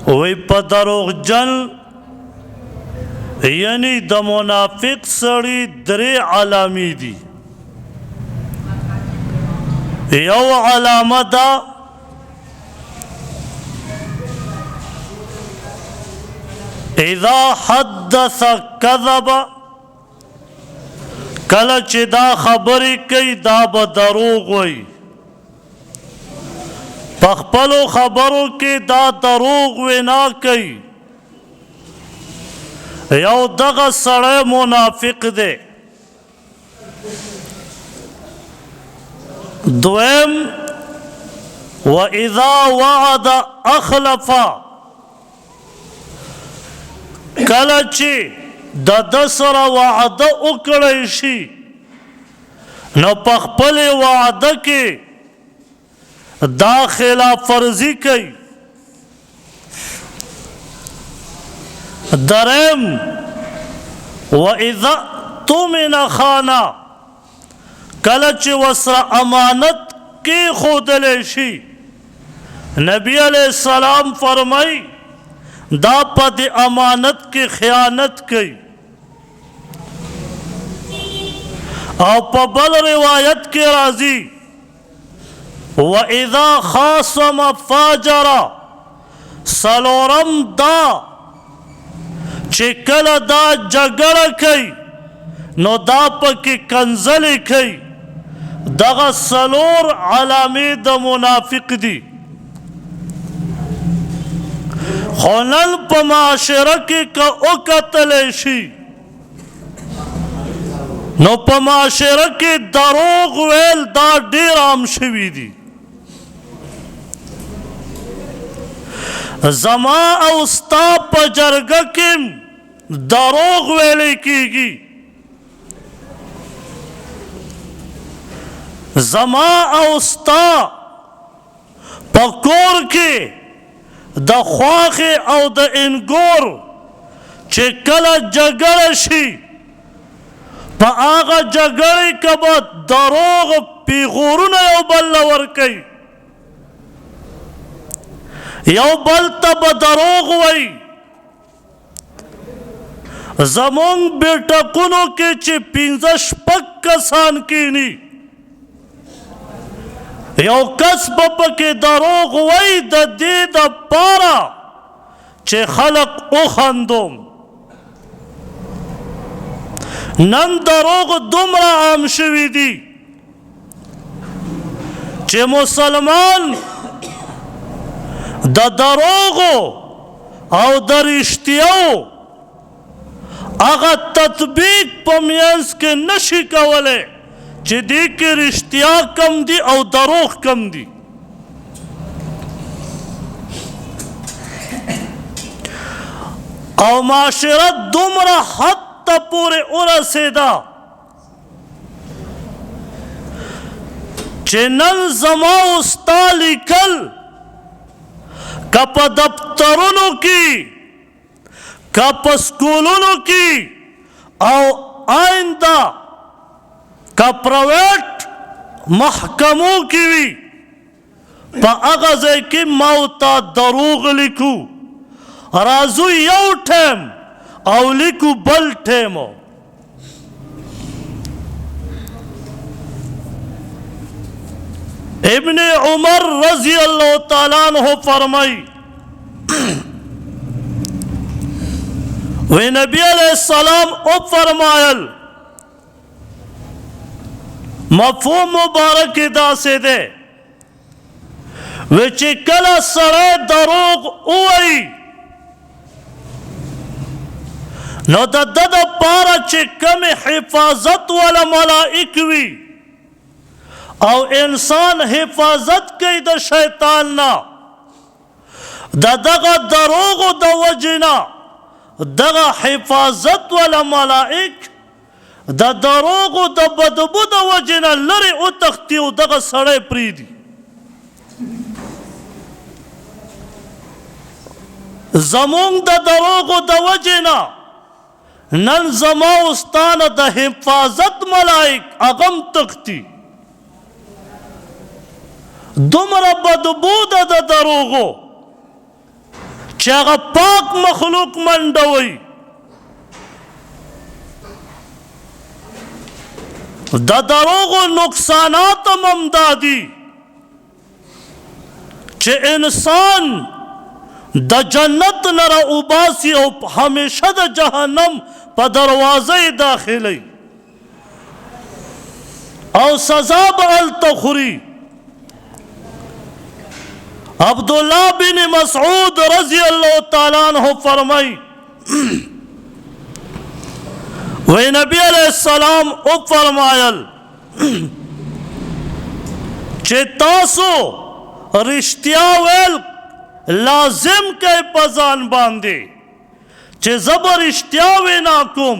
وی په دروغجن یعنی د منافق سړي درې علامې دي. یو علامه ده اذا حدث کذب، کله چې دا خبرې کوي دا به دروغ وي، په خپلو خبرو کې دا دروغ وینا کوي. یو دغه سړی منافق دی. دویم واذا وعد اخلف، کله چې د ده سره وعده وکړی شي نو په خپلې وعده کې دا خلاف ورزي کوي. دریم واذا اؤتمن خان، کله چې ورسره امانت کېښودلی شي نبی علیہ السلام فرمایي دا په دې امانت کې خیانت کوي. او په بل روایت کې راځي واذا خاصم فاجر، څلورم دا چې کله دا جګړه کوي نو دا پکې کنځلې کوي. دغه څلور علامې د منافق دي. خو نن په معاشره کې که وکتلی شي نو په معاشره کې دروغ ویل دا ډېر عام شوي دي. زما او ستا په جرګه کې دروغ ویلی کېږي. زما او ستا په کور کې د خواښې او د انګور چې کله جګړه شي په هغه جګړې کې به دروغ پیغورونه یو بل له ورکوي، یو بل ته به دروغ وایي. زمونږ بیټکونو کې چې 5-6 کسان کینی، یو کس به پکې دروغ وایي د دې دپاره چې خلق وخندوم. نن دروغ دومره عام شوي دي چې مسلمان د دروغو او د رښتیاو هغه تطبیق په منځ کې نشي کولی چې دې کې رښتیا کم دي او دروغ کم دي. او معاشره دومره حد ته پورې ورسېده چې نن زما او ستا لیکل که په دفترونو کې که په سکولونو کې او آینده که پرایویټ محکمو کې وي په هغه ځای کې ما ورته دروغ لیکو. راځو یو ټایم او لیکو بل ټایمو. ابن عمر رضی اللہ تعالیٰ عنہ فرمائی وی نبی علیہ السلام او فرمایل مفہوم مبارک دا سے دے وی چی کلا سڑے دروغ اوئی نو دا دا پارا چی کم حفاظت والا ملائک وی او انسان حفاظت کئی دا شیطان نا دا دغا دروغ دا وجنا دغا حفاظت والا ملائک دا دروغ دا بدبو دا وجنا لری او تختی او دغا سڑے پریدی. زمون دا دروغ دا وجنا نن زماوستان دا حفاظت ملائک اغم تختی دومره بدبو ده د دروغو چې هغه پاک مخلوق منډوي. د دروغو نقصانات هم همدا دي چې انسان د جنت نه راوباسي او همیشه د جهنم په دروازه یې داخلوي او سزا به هلته خوري. عبدالله بن مسعود رضی اللہ تعالیٰ عنہ فرمائی وی نبی علیہ السلام او فرمایل چې تاسو رښتیا ویل لازم کئ په ځان باندې چې زه به رښتیا وینا کوم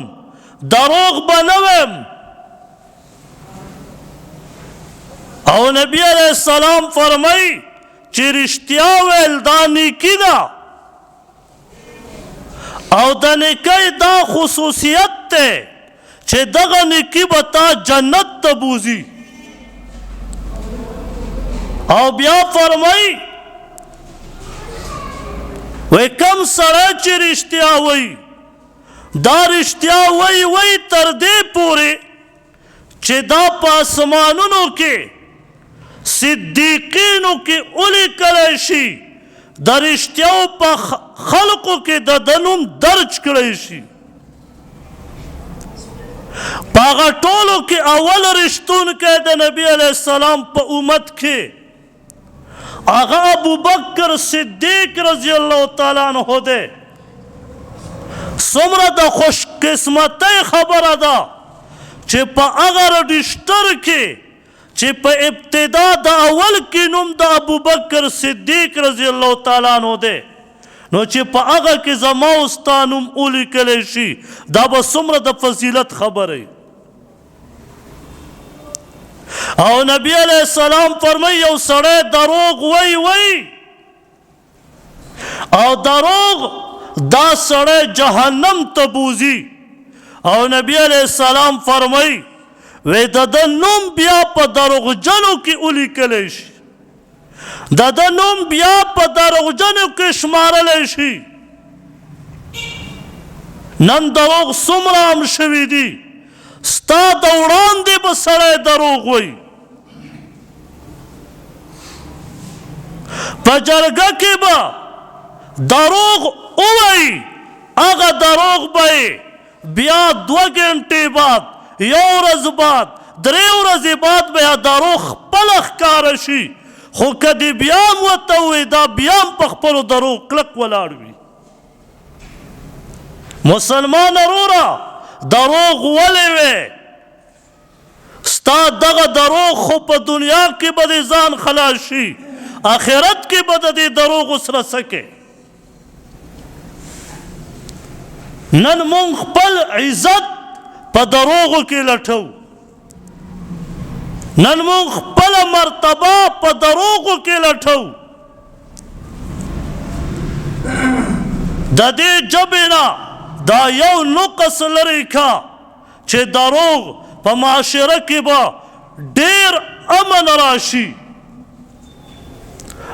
دروغ به نه ویم. او نبی علیہ السلام فرمائی چې رښتیا ویل دا نیکی ده او د نیکۍ دا خصوصیت دی چې دغه نیکي به تا جنت ته بوځي. او بیا فرمایي وی کم سړی چې رښتیا وایي دا رښتیا وایي تر دې پورې چې دا په اسمانونو کې صدیقینو کې ولیکلی شي د رښتیاو په خلقو کې د نوم درج کړی شي. په هغه ټولو کې اول رښتونکی د نبي علیه السلام په امت کې هغه ابوبکر صدیق رضی الله تعالی عنہ دی. څومره د خوش قسمتۍ خبره ده چې په هغه رجسټر کې چې په ابتدا د اول کې نوم د ابوبکر صدیق رضی الله تعالی عنہ دی نو چې په هغه کې زما او ستا نوم ولیکلی شي دا به څومره د فضیلت خبره. او نبی علیہ السلام فرمایي یو سړی دروغ وایي او دروغ دا سړی جهنم ته بوځي. او نبی علیہ السلام فرمایي وی د نوم بیا په دروغجنو کې ولیکلی شي د نوم بیا په دروغجنو کې شمارلی شي. نن دروغ څومره عام شوي دي ستا د وړاندې به سړی دروغ وایي. په جرګه کې به دروغ ووایي هغه دروغ به بیا 2 ګنټې بعد یو ورځ بعد 3 ورځې بعد به دروغ خپله ښکاره شي خو که دې بیا هم ورته ووایي دا بیا هم په خپلو دروغ کلک ولاړ وي. مسلمان وروره دروغ ولې وې ستا دغه دروغ خو په دنیا کې به دې ځان خلاص شي آخرت کې به د دې دروغو سره څه کې. نن مونږ خپل عزت په دروغو کې لټو نن مونږ خپله مرتبه په دروغو کې لټو. د دې ژبې نه دا یو نقص لري کا چې دروغ په معاشره کې به ډېر امن راشي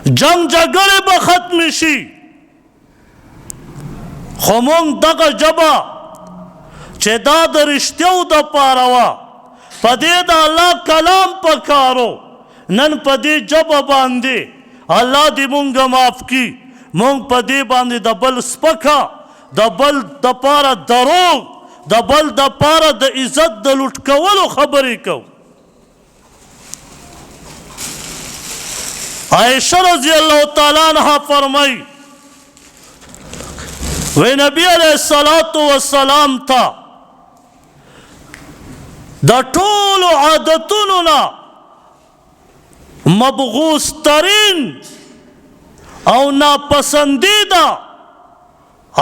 جنگ جګړې به ختم شي. خو مونږ دغه ژبه چې دا د رښتیاو دپاره وه په دې د الله کلام پکارو نن په دې ژبه باندې الله دې مونږه معاف کړي مونږ په دې باندې د بل سپکه د بل دپاره دروغ د بل دپاره د عزت د لوټ کولو خبرې کوو. عائشہ رضی اللہ تعالیٰ عنہ فرمائی وی نبی علیہ السلام تا دا ټولو عادتونو نه مبغوث ترین او ناپسندیده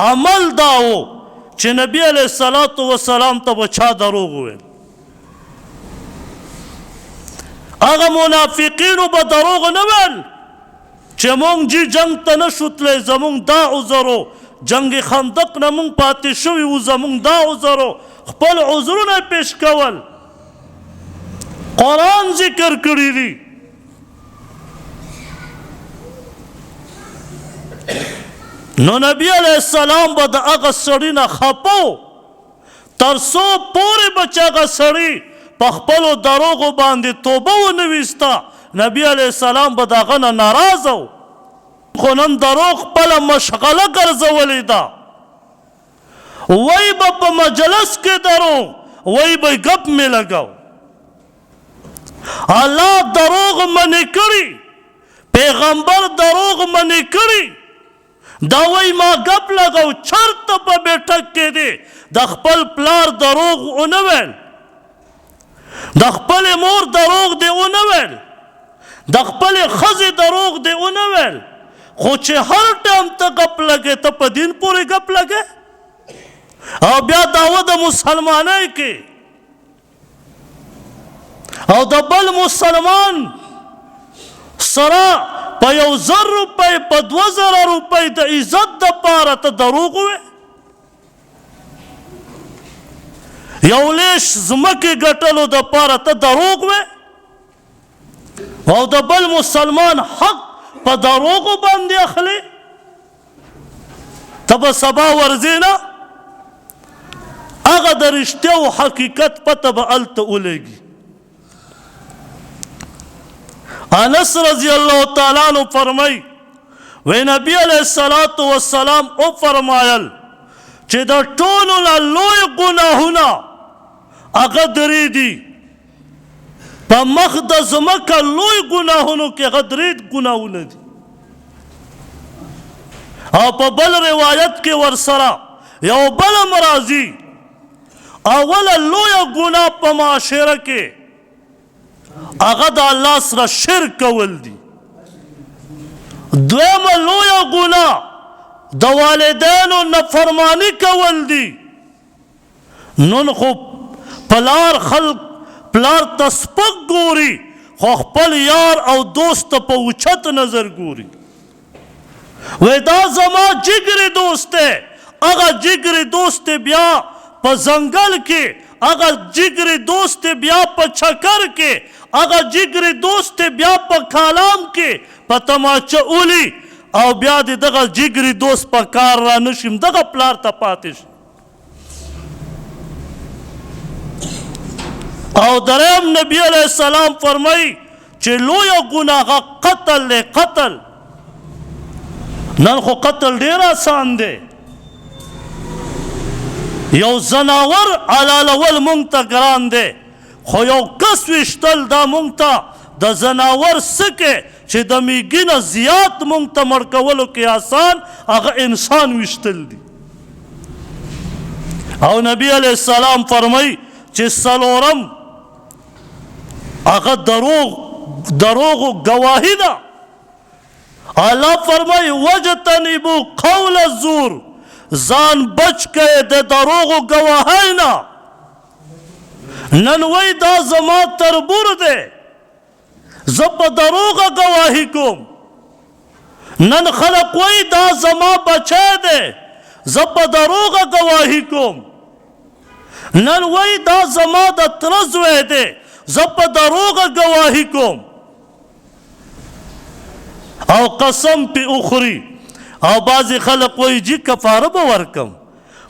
عمل داو چې نبی علیہ السلام ته به چا دروغ وویل. هغه منافقینو به دروغ نه ویل چې مونږ جنگ ته نشو تللی زمونږ دا عذرو جنگ خندق نه مونږ پاتې شوي وو زمونږ دا عذرو خپل عذرونه پیش کول. قرآن ذکر کړي دي نو نبی علیہ السلام به د هغه سړي نه خفه و تر څو پورې به چې هغه سړي په خپلو دروغو باندې توبه ونه ویسته نبی علیہ السلام به د هغه نه ناراضه و خو نن دروغ خپله مشغله ګرځولې ده وی به په مجلس کې دروغ وی به ګپ مې لګاو الله دروغ منې کړي پیغمبر دروغ منې کړي دا وی ما ګپ لګاو چرته په بیټک کې دی د خپل پلار دروغ ونه ویل د خپلې مور دروغ دی ونه ویل د خپلې ښځې دروغ دی ونه ویل خو چې هر ټایم ته ګپ لګې ته په دین پورې ګپ لګې او بیا دعوه د مسلمانۍ کې او د بل مسلمان سره په 1000 روپۍ په 2000 روپۍ د عزت دپاره ته دروغ ووې یو لیش ځمکې ګټلو دپاره ته دروغ ووې او د بل مسلمان حق په دروغو باندې اخلي ته به سبا ورځې نه هغه د رښتیا او حقیقت پته به هلته ولګي انس رضی الله تعالی عنہ فرمای وی نبی علیہ الصلوۃ والسلام او فرمایل چې د ټولو نه لوی ګناهونه هغه درې دي په مخ د ځمکه لوی ګناهونو کې هغه درې ګناهونه دي او په بل روایت کې ورسره یو بل مرازي اوله لویه ګناه په معاشره کې هغه د الله سره شرک کول دي دویمه لویه ګناه د والدینو نافرمانی کول دي نن خو پلار ته سپک ګوري خو خپل یار او دوست ته په اوچت نظر ګوري وی دا زما جګري دوست دی هغه جګري دوست بیا په ځنګل کې هغه جګري دوست بیا په چکر کې هغه جګري دوست بیا په کالام کې په تماچه اولی او بیا د دغه جګري دوست په کار را نشم دغه پلار ته پاتې شي او دریم نبی علیہ السلام فرمای چې لویه ګناه قتل دی قتل نن خو قتل ډیر آسان دی یو زناور حلالول مونږ ته ګران دی خو یو کس ویشتل دا مونږ ته د زناور سکه چې د میږي نه زیات مونږ ته مړ کولو کې آسان هغه انسان ویشتل دي او نبی علیہ السلام فرمای چې څلورم هغه دروغ گواهی ده الله فرمای وجتنبوا قول الزور ځان بچ کړئ د دروغو ګواهۍ نه نن وی دا زما تربور دی زه په دروغه ګواهي کوم نن خلق وی دا زما بچی دی زه په دروغه ګواهي کوم نن وی دا زما د تره زوی دی زه په دروغه ګواهي کوم او قسم پې اخري او بعضې خلق وایي جي کفاره به ورکم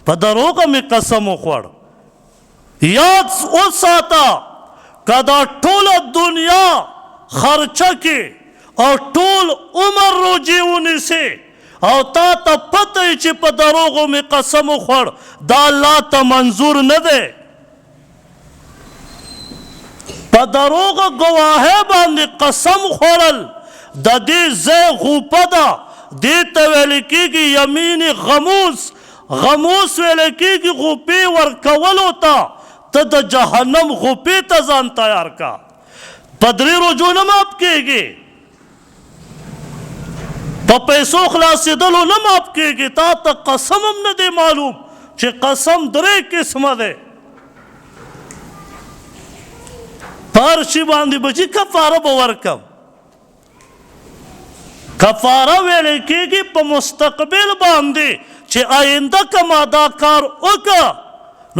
په دروغه مې قسم وخوړ یاد وساته که دا ټوله دنیا خرچه کې او ټول عمر روجې ونیسې او تا ته پته یي چې په دروغو مې قسم وخوړ دا الله ته منظور نه دی په دروغه ګواهۍ باندې قسم خوړل د دې ځای غوپه ده دې ته ویل کېږي یمین غموس ویل کېږي غوپې ورکولو ته ته د جهنم غوپې ته ځان تیار کا په 3 روزو نه ماف کېږي په پیسو خلاصېدلو نه ماف کېږي تا ته قسم هم نه دی معلوم چې قسم 3 قسمه دی په هر شي باندې به چې کفاره به ورکم کفاره ویل کېږي په مستقبل باندې چې آینده که ما دا کار وکړه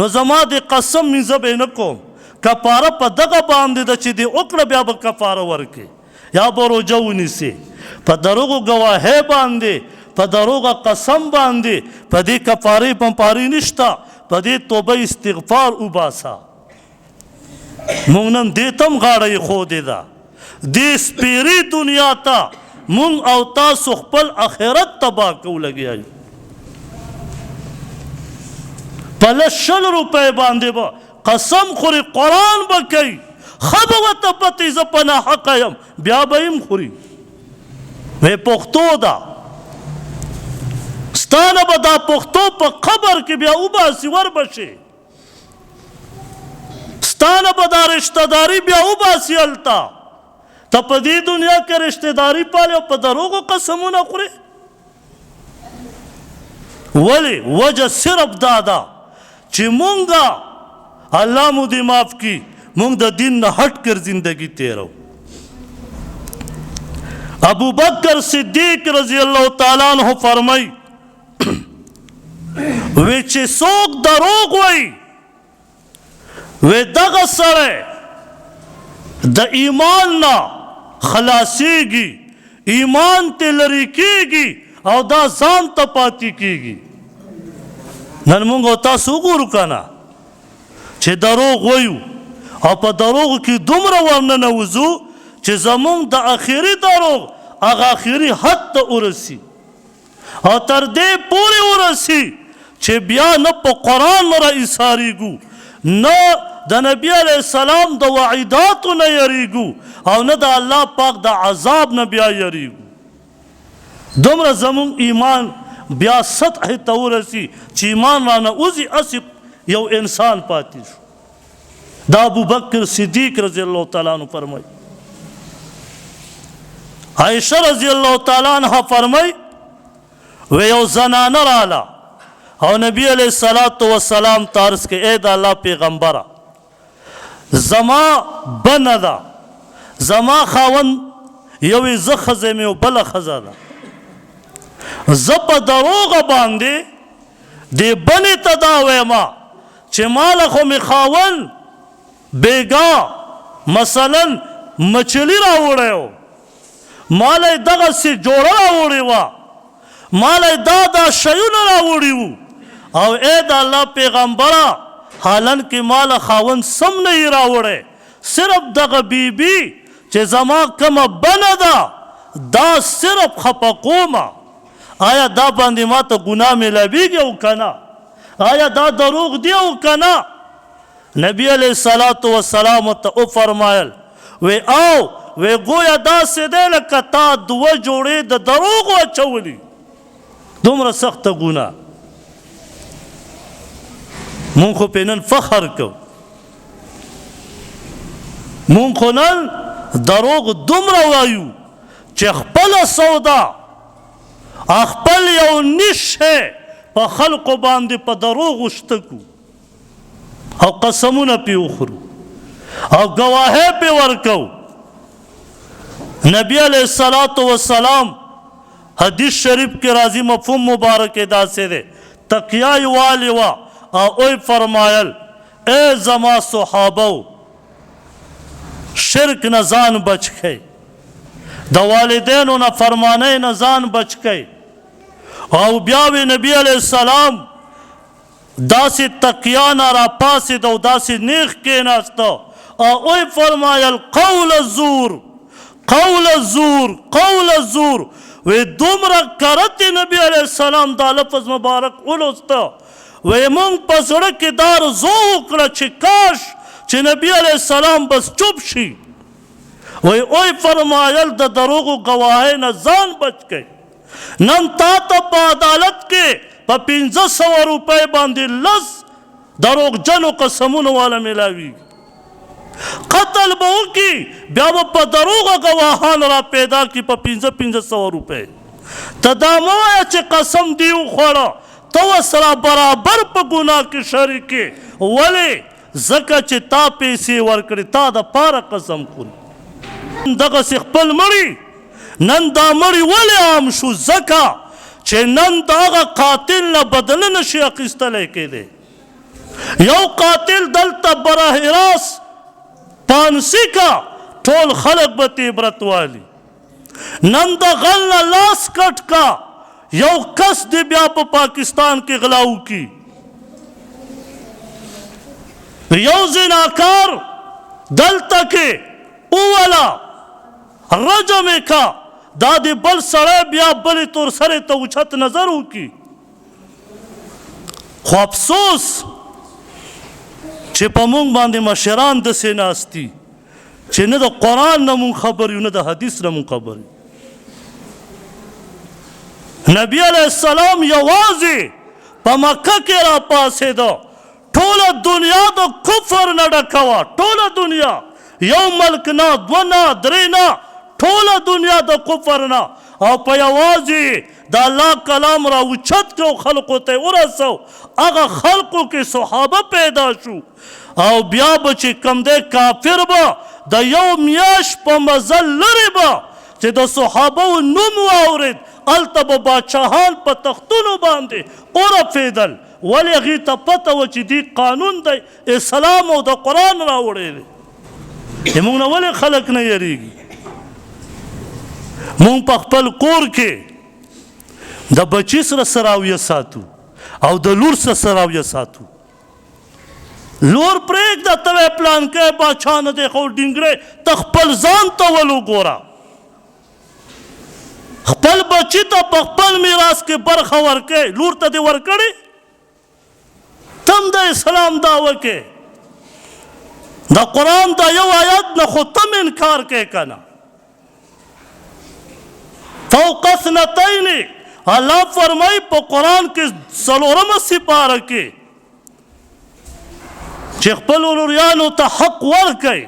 نو زما د قسم مې زه به نه کوم کفاره په دغه باندې ده چې دې وکړه بیا به کفاره ورکړي یا به روژه ونیسي په دروغو ګواهۍ باندې په دروغه قسم باندې په دې کفارې پمپاري نشته، په دې توبه استغفار وباسه. مونږ نن دې ته هم غاړه ایښودې ده، دې سپېرې دنیا ته مونږ او تاسو خپل آخرت تباه کوو لګیا یو. په لس 100 روپۍ باندې به قسم خوري، قرآن به کوي، ښه به ورته پتې زه په ناحقه یم، بیا به هم خوري. وی پښتو ده، ستا نه به دا پښتو په قبر کې بیا وباسي وربشې، ستا نه به دا رشتهداري بیا وباسي هلته. ته په دې دنیا کې رشتهداري پالې او په دروغو قسمونه خورې. ولې؟ وجه صرف دا ده چې مونږه الله مو دې معاف کړي، مونږ د دین نه هټ کر زندگی تیرو. ابو بکر صدیق رضی اللہ تعالیٰ عنہ فرمائی وی چې څوک دروغ وایي وی دغه سړی د ایمان نه خلاصیږي، ایمان ته لرې کیږي او دا ځان ته پاتې کیږي. نن موږ او تاسو وګورو که نه چې دروغ وایو او په دروغو کې دومره ورننوځو چې زمونږ د آخري دروغ هغه آخري حد ته ورسي او تر دې پورې ورسي چې بیا نه په قرآن را ایسارېږو، نه د نبي علیه السلام د وعیداتو نه یریږو او نه د الله پاک د عذاب نه بیا یریږو. دومره زمونږ ایمان بیا سطح ته ورسي چې ایمان رانه وځي، اسې یو انسان پاتې شو. دا ابو بکر صدیق رضی اللہ تعالیٰ عنہ فرمائی. عائشہ رضی اللہ تعالیٰ عنہ فرمائی و یو زنانه راله او نبی علیہ السلام تارس کے اے دا اللہ پیغمبرہ زما بنه ده، زما خاوند یوې زه ښځه مې او بله ښځه ده، زه په دروغه باندې دې بنې ته دا ویمه چې ماله خو مې خاوند بیګا مثلا مچلی راوړی و، ماله یې دغسې جوړه راوړې وه، ماله یې دا شیونه راوړي وو، او ای د الله پیغمبره حالن کې ماله خاوند سم نه یې راوړی، صرف دغه بیبي چې زما کومه بنه ده دا صرف خفه کومه، آیا دا باندې ما ته ګناه میلاویږي او که نه؟ آیا دا دروغ دی او که نه؟ نبی علیہ السلام ته وفرمایل وی او وی گویا داسې دی لکه تا 2 جوړې د دروغو اچولي، دومره سخته ګناه. مونږ خو پې نن فخر کوو، مونږ خو نن دروغ دومره وایو چې خپله سودا خپل یو نشه په خلقو باندې په دروغو شته کو او قسمونه پې وخورو او ګواهۍ پې ورکو. نبی علیہ السلام حدیث شریف کې راځي، مفهوم مبارک داسې دی، تقیه یې والې وه او اوی فرمایل اے زما صحابو شرک نه ځان بچ کئ، د والدینو نه فرمانۍ نه ځان بچ کئ. او بیا وی نبی علیہ السلام داسې تقیه نه راپاڅېد او داسې نیغ کېناسته او اوی فرمایل قول الزور قول الزور قول الزور. وی دومره کرت نبی علیہ السلام دا لفظ مبارک ولوسته، وی مونږ په زړه کې دا آرزو وکړه چې کاش چې نبی علیہ السلام بس چوپ شي. وی اوی فرمایل د دروغو ګواهۍ نه ځان بچ کئ. نن تا ته په عدالت کې په 500 روپۍ باندې لس دروغجنو قسمونو والا میلاویږي، قتل به وکړي بیا به په دروغه ګواهان را پیدا کړي په 500 روپۍ. ته دا مه وایه چې قسم دې وخوړه ته ورسره برابر په ګناه کې شریک یې. ولې؟ ځکه چې تا پیسې ورکړې، تا دپاره قسم خوري. دغسې خپل مړي نن دا مړي ولې عام شو؟ ځکه چې نن د هغه قاتل نه بدله نشي اخیستلی کېدی. یو قاتل دلته براه راست پانسی کا ټول خلق به ته عبرت والي، نن د غل نه لاس کټ کا یو کس دی بیا په پاکستان کې غلاو کی یو زناکار دلته کې اولا رجم کا دا دی بل سړی بیا بلې تور سرې ته اوچت نظر وکي خو افسوس چې په موږ باندې مشران داسې ناست دي چې نه د قرآن نه مونږ خبر یو نه د حدیث نه مونږ خبر یو نبی علیہ السلام یوازې په مکه کې را پاڅېده ټوله دنیا د کفر نه ډکه وه ټوله دنیا یو ملک نه دوه نه درې نه ټوله دنیا د کفر نه او په یوازې د الله کلام را اوچت کړو خلقو ته یې ورسو هغه خلقو کې صحابه پیدا شو او بیا به چې کم دی کافر به د یو میاشت په مزل لرې به چې د صحابو نوم واورېد هلته به باچاهان په تختونو باندې ورپېدل ولې هغې ته پته وه چې دې قانون دی اسلام او د قرآن راوړی دی موږ نه ولې خلک نه یریږي مونږ په خپل کور کې د بچي سره سراویه ساتو او د لور سره سراویه ساتو لور پرېږده ته وی پلانکی باچا نه دی خو ډینګرې ته خپل ځان ته ول وګوره خپل بچي ته په خپل میراث کې برخه ورکړې لور ته دې ورکړې تم د اسلام دعوه کې د قرآن دا یو آیت نه خو تم انکار کې که نه فوق اثنتین الله فرمای په قرآن کې څلورمه سپاره کې چې خپل لوریانو ته حق ورکئ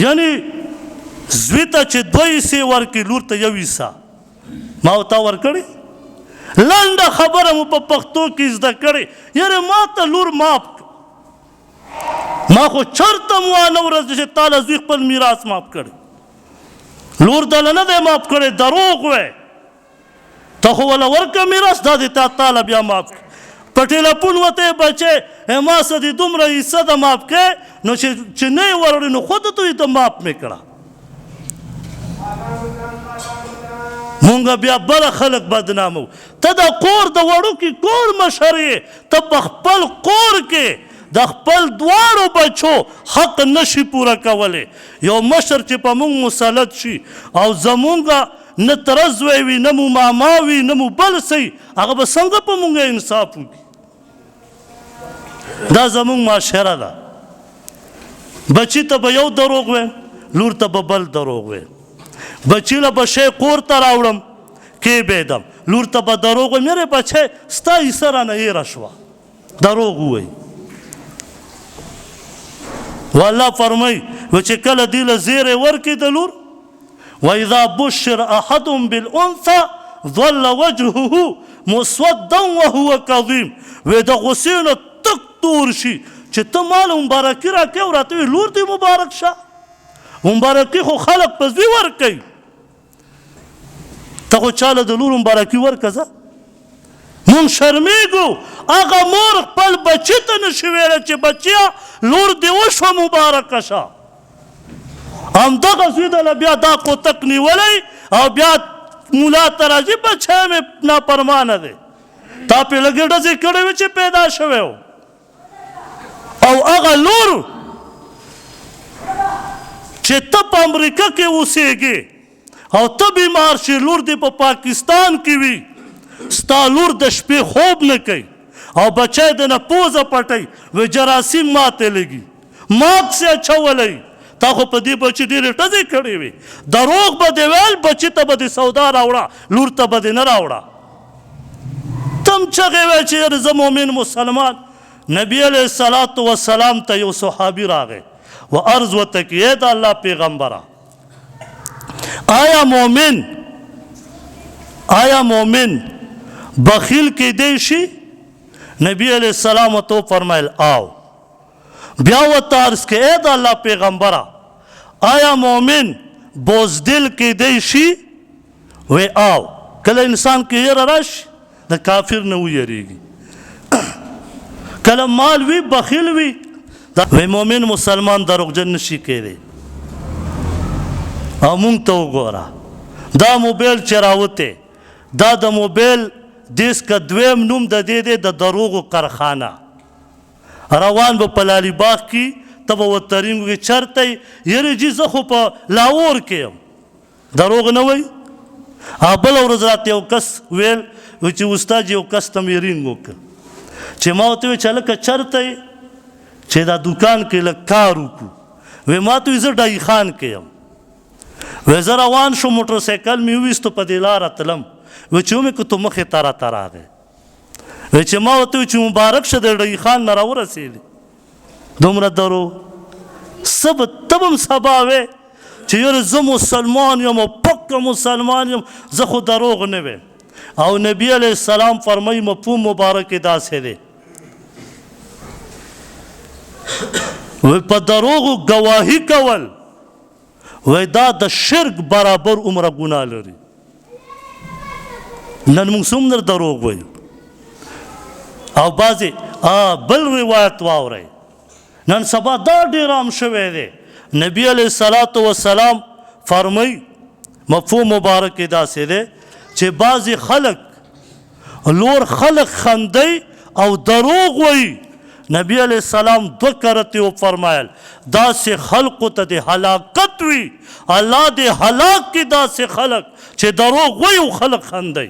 یعنی زوی ته چې دوه حصې ورکړي لور ته یو حصه ما ورته ورکړې لنډه خبره مو په پښتو کې زده کړې یعنې ما ته لور معاف ما خو چرته مو وانه ورځ چې تا له زوی خپل میراث معاف کړی لور دله نه دی معاف کړی دروغ وی ته خو وله ورکه میراث دا دې تا له بیا معاف کړي په ټیلیفون ورته یې بچی ما څه دې دومره حصه ده معاف کړې نو چې نه یې وروړې نو خود ته یې ته معاف مې کړه مونږ بیا بله خلک بدنامو ته د کور د وړوکي کور مشر یې ته په خپل کور کې د خپل دواړو بچو حق نشي پوره کولی یو مشر چې په مونږ مسلط شي او زمونږ نه ترزوی وي نه مو ماما وي نه مو بل څه هغه به څنګه په مونږ انصاف وکړي دا زمونږ معاشره ده بچي ته به یو دروغ ویم لور ته به بل دروغ ویم بچی له به شی کور ته راوړم کېبېدم لور ته به دروغ ویم یارې بچی ستا حصه رانه هېره شوه دروغ ووایي والله فرمای و چې کله دې له زیری ورکړي د لور واذا بشر احدهم بالانثى ظل وجهه مسودا وهو كظيم و د غصې نه تک تور شي چې ته مال مبارکي راکړې او راته وایي لور دې مبارک شه مبارکي خو خلک په زوی ورکوي ته خو چاله د لور مبارکي ورکړه ځه مونږ شرمېږو هغه مور خپل بچي ته نشي ویلی چې بچیه لور دې وشوه مبارکه شه همدغه زوی دله بیا دا کوتک نیولی او بیا مولا ته راځي بچی مې نافرمانه دی تا پې لږې ډزې کړې وې چې پیدا شوی و او هغه لور چې ته په امریکا کې اوسېږې او ته بیمار شي لور دې په پاکستان کې وي ستا لور د شپې خوب نه کوي او بچی د نه پوزه پټوي وی جراثیم ماته لګي ماکس یې اچولی تا خو په دې بچي ډېرې ټزې کړې وې دروغ به دې ویل بچي ته به دې سودا راوړه لور ته به دې نه راوړه تم چغې وی چې یاره زه مؤمن مسلمان نبی علیه الصلاة وسلام ته یو صحابي راغی و عرض ورته کې ای د الله پیغمبره آیا مؤمن بخیل کیدی شي نبی علیه السلام ورته وفرمیل آو بیا ورته عرض کې ای د الله پیغمبره آیا مؤمن بزدل کیدی شي وی آو کله انسان کې یره راشي د کافر نه ویریږي کله مال وي بخیل وي وی مؤمن مسلمان دروغجن نشي کېدی او مونږ ته وګوره دا موبایل چې راوتی دا د موبایل دیس که دویم نوم د دې دی د دروغو کارخانه. روان به په لالي باغ کې ته به ورته رینګ وکړې چېرته یې یعنې جي زه خو په لاهور کې یم. دروغ نه وایي. بله ورځ راته یو کس ویل چې استاد یو کس ته مې رینګ وکړ چې ما ورته ویل چې هلکه چېرته یې چې دا دوکان کې لږ کار وکړو. وی ما ته وایي زه ډاهي خان کې یم. وی زه روان شوم موټرسایکل مې وویستو په دې لاره تلم. وی چې ومې که تو مخې ته راته راغی. وی چې ما ورته وی چې مبارک شه د ډاهي خان نه راورسېدې. دومره دروغ. څه به ته به هم سبا وې چې یاره زه مسلمان یم او پکه مسلمان یم، زه خو دروغ نه ویم. او نبی علیه السلام فرمایي مفهوم مبارک یې داسې دی وی په دروغو ګواهي کول وی دا د شرک برابر عمره ګناه لري. نن موږ څومره دروغ وایو. او بعضې بل روایت واورئ. نن سبا دا ډېر عام شوی دی. نبی علیه الصلاة والسلام فرمایي مفهوم مبارک یې داسې دی چې بعضې خلک لور خلک خندی او دروغ وایي. نبی علیہ السلام دو کرتے و فرمایل دا سے خلقو تا دے حلاکت وی اللہ دے حلاک کی دا سے خلق چھ دروغ وی و خلق خندی.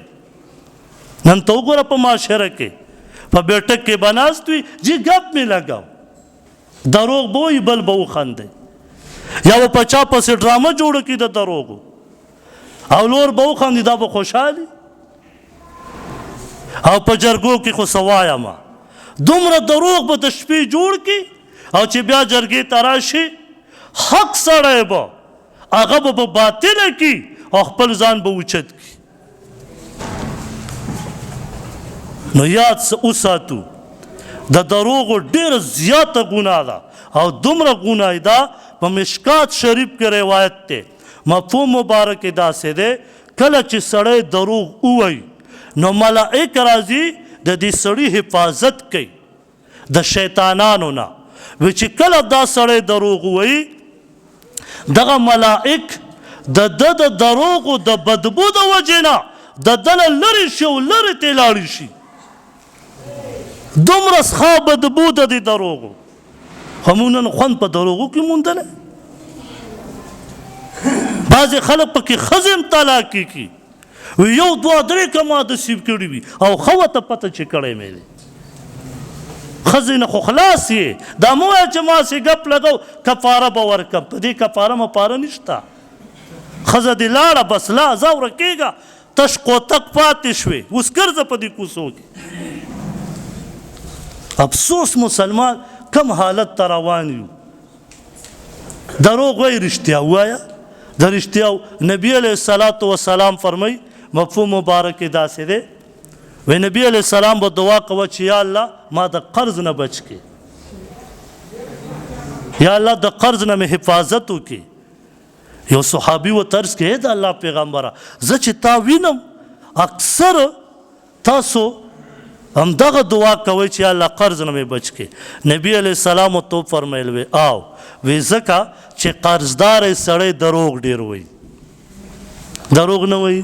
نن تو گورا پا معاشرہ کے پا بیٹک کے بناست وی جی گپ میں لگاو دروغ بوئی بل بو خندی یا وہ پچا پا سے ڈرامہ جوڑ کی دا دروغو او لور بو خندی دا با خوشحالی او پا جرگو کی خو سوایا ما دومره دروغ به د شپې جوړ کړي او چې بیا جرګې ته راشي حق سړی به هغه به په باطله کړي او خپل ځان به اوچت کړي. نو یاد وساتو د دروغو ډېره زیاته ګناه ده او دومره ګناه ده په مشکات شریف کې روایت دی. مفهوم مبارک یې داسې دی کله چې سړی دروغ ووایي نو ملائک راځي د دې سړي حفاظت کوي د شیطانانو نه. وی چې کله دا سړی دروغ وایي دغه ملائک د ده د دروغو د بدبو د وجې نه د ده نه لرې شي او لرې ترې لاړې شي. دومره څښا بدبو د دې دروغو. خو موږ نن خوند په دروغو کې موندلی. بعضې خلک پکې ښځې هم طلاقې کړي وی یو دوه درې که ما نصیب کړي وي او ښه ورته پته چې کړی مې دی. ښځې نه خو خلاص یې دا مه وایه چې ما سې ګپ لګو کفاره به ورکړم. په دې کفاره مپاره نشته. ښځه دې لاړه بس لا ځه ورکېږه تش قوتک پاتې شوې اوس ګرځه په دې کوڅو کې. افسوس مسلمان کم حالت ته روان یو. دروغ وایي رښتیا ووایه د رښتیا. نبی علیه الصلاة والسلام فرمایي مفهوم مبارک داسې دی وی نبی علیہ السلام به دعا کوه چې یا الله ما د قرض نه بچ کړي یا الله د قرض نه مې حفاظت وکړي. یو صحابي ورته عرض کړي د الله پیغمبره زه چې تا وینم اکثر تاسو همدغه دعا کوئ چې یا الله قرض نه مې بچ کړي. نبی علیہ السلام ورته وفرمیل وی آو وی ځکه چې قرضدار سړی دروغ ډېر وایي. دروغ نه وایي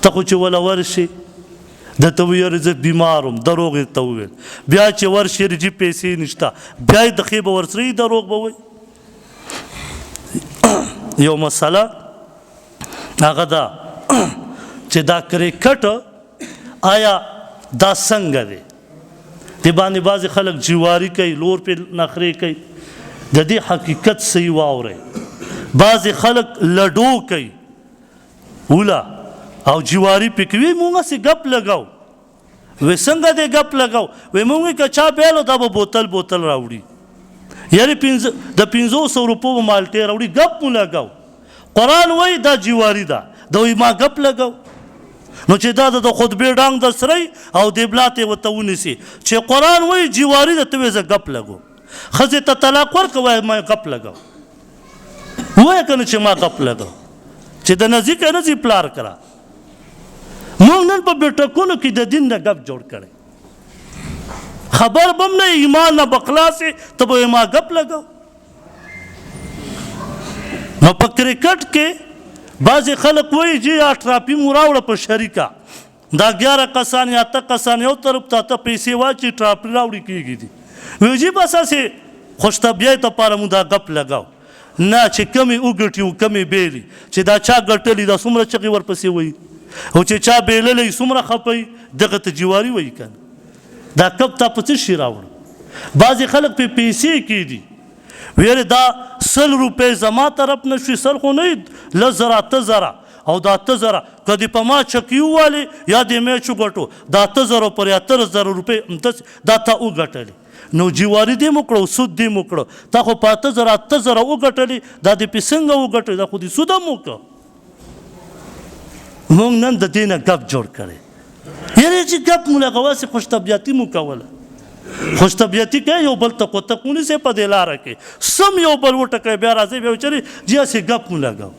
ته خو چې وله ورشي درته وایي یاره زه بیمار وم دروغ یې ته وویل. بیا چې ورشي رجي پیسې نشته بیا یې د ښې به ورسره دروغ به وایي. یو مسله هغه ده چې دا کرکټ آیا دا څنګه دی. دې باندې بعضې خلک جواري کوي لور پې نخرې کوي. د دې حقیقت صحیح واورئ. بعضې خلک لډو کوي اوله او جواری پې کوي مونږ هسې ګپ لګاو. وی څنګه دی ګپ لګاو وی مونږ که چا بیلو دا به بوتل راوړي یعنې د 500 روپو به مالټې راوړي ګپ مو لګاو. قرآن وایي دا جواری ده دا وایي ما ګپ لګاو. نو چې دا د خطبې ډانګ در سره او دبلات یې ورته ونیسي چې قرآن وایي جواری ده ته وایې زه ګپ لګو. ښځې ته طلاق ورکړه وایه ما ګپ لګاو. وایه که نه چې ما ګپ لګاو چې د نزي که نزي پلار کړه. موږ نن په بیټکونو کې د دین نه ګپ جوړ کړی. خبر به هم نه ایمان نه به خلاصې ته به ما ګپ لګاو. نو په کرکټ کې بعضې خلک وایي چې یا ټراپي مو راوړه په شریکه دا 11 کسان یا 8 کسان یو طرف ته پیسې واچي ټراپي راوړي کېږي دي وایي جي بس هسې خوشطبیایۍ دپاره مو دا ګپ لګاو نه چې کمې وګټي او کمې بیلي چې دا چا ګټلي دا څومره چغې ورپسې وایي او چې چا بیللی څومره خپوي دغه ته جواري وایي که دا کب تا په څه شي راوړه بعضې خلک پې پیسې کېدي ویلې دا 100 روپۍ زما طرف نه شوي 100 خو نه 10,000 8,000 او دا 8,000 که دې په ما چکې ووالې یا دې میچ وګټو دا 8,000 پر 8,000 روپۍ دا تا وګټلې نو جواري دې مو کړو سود دې مو کړو تا خو په 8,000 8,000 وګټلې دا دې پې څنګه وګټلې دا خو دې سود هم وکړه موږ نن د دې نه ګپ جوړ کړی یعنې چې ګپ مو لګوه هسې خوشطبیعتي مو کوله خوشطبیعتي کوي یو بل ته کوتک ونیسئ په دې لاره کې سم یو بل وټکئ بیا راځئ بیا وچرې جي هسې ګپ مو لګو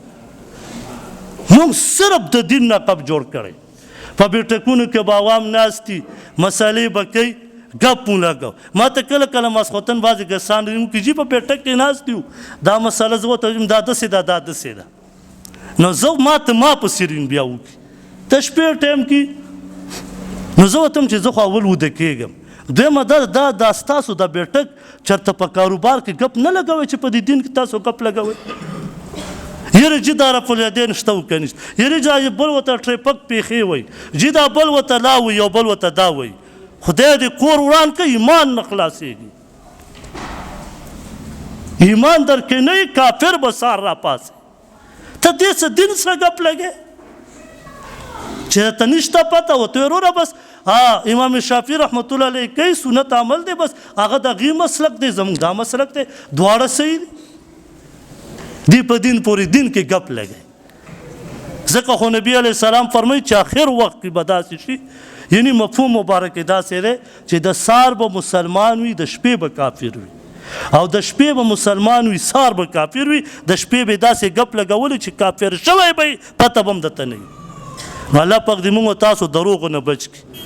موږ صرف د دین نه ګپ جوړ کړی په بیټکونو کې به عوام ناست دي مسالې به کوي ګپ مو لګو ما ته کله کله ماسخوتن بعضې کسان وکړي جي په بیټک کې ناست یو دا مسله زه ورته وایم دا داسې ده دا داسې ده نو زه ما په سیرین بیا وکړي د شپې ټایم کې نو زه ورته چې زه خو اول وده کېږم دویمه دا ستاسو د بیټک چېرته په کاروبار کې ګپ نه لګوئ چې په دې دین کې تاسو ګپ لګوئ یره جي دا رفع الیدین شته او که نشته یره دا بل ورته ټریپک پیښې وایي جي دا بل ورته لا وایي او بل ورته دا وایي خدای دې کور وران که ایمان نه خلاصېږي ایمان درکې نه کافر به سار راپاسې ته دې څه دین سره ګپ لګې چې ته نشته پته ورته وروره بس امام شافعي رحمت الله علیه کوي سنت عمل دی بس هغه د هغې مسلک دی زموږ دا مسلک دی دواړه صحیح دي دی په دین پورې دین کې ګپ لګئ ځکه خو نبي علیه السلام فرمایي چې آخر وخت کې به داسې شي یعنی مفهوم مبارک داسې دی چې د سار به مسلمان وي د شپې به کافر وي او د شپې به مسلمان وي سار به کافر وي د شپې به داسې ګپ لګولي چې کافر شوی به پته به هم درته نه وي نو الله پاک دې موږ تاسو دروغو نه بچ کړي